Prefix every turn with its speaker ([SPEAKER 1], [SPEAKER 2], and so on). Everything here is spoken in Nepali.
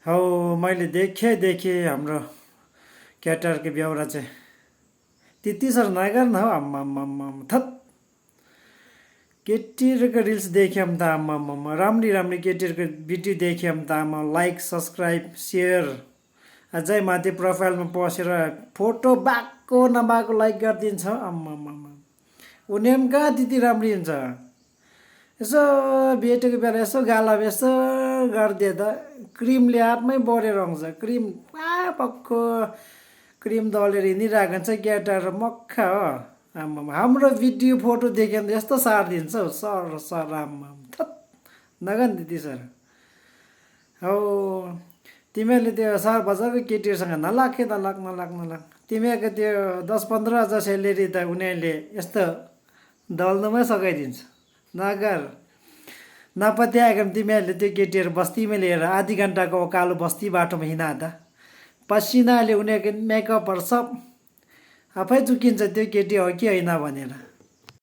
[SPEAKER 1] हौ मैले देखेँ हाम्रो केटाहरूको बेहोरा चाहिँ त्यति साह्रो नगर न हौ आम्मामामा थत् केटीहरूको रिल्स देख्यौँ त आम्मामामा राम्री राम्री केटीहरूको भिडियो देख्यौँ त आमा लाइक सब्सक्राइब सेयर अझै माथि प्रोफाइलमा पसेर फोटो भएको नभएको लाइक गरिदिन्छ आम्मामामा उनीहरू कहाँ त्यति राम्री हुन्छ यसो भेटेको बेला यसो गालामा यसो गरिदिए त क्रिमले हातमै बढेर आउँछ क्रिम पक्को क्रिम दलेर हिँडिरहेको हुन्छ केटाहरू मक्खा हो आम्मामा हाम्रो भिडियो फोटो देख्यो भने त यस्तो सारिदिन्छ हौ सर सर आम्मा थत् नगर नि त्यति सर हौ तिमीहरूले त्यो सहर बजारको केटीहरूसँग नलाग है नलाग तिमीहरूको त्यो 10-15 हजार सेलेरी त उनीहरूले यस्तो दल्नुमै सघाइदिन्छ नगर नपत्याएको भने तिमीहरूले त्यो केटीहरू बस्तीमा लिएर आधी घन्टाको उकालो बस्ती बाटोमा हिँडादा पसिनाले उनीहरूको मेकअपहरू सब आफै चुकिन्छ त्यो केटी हो कि होइन भनेर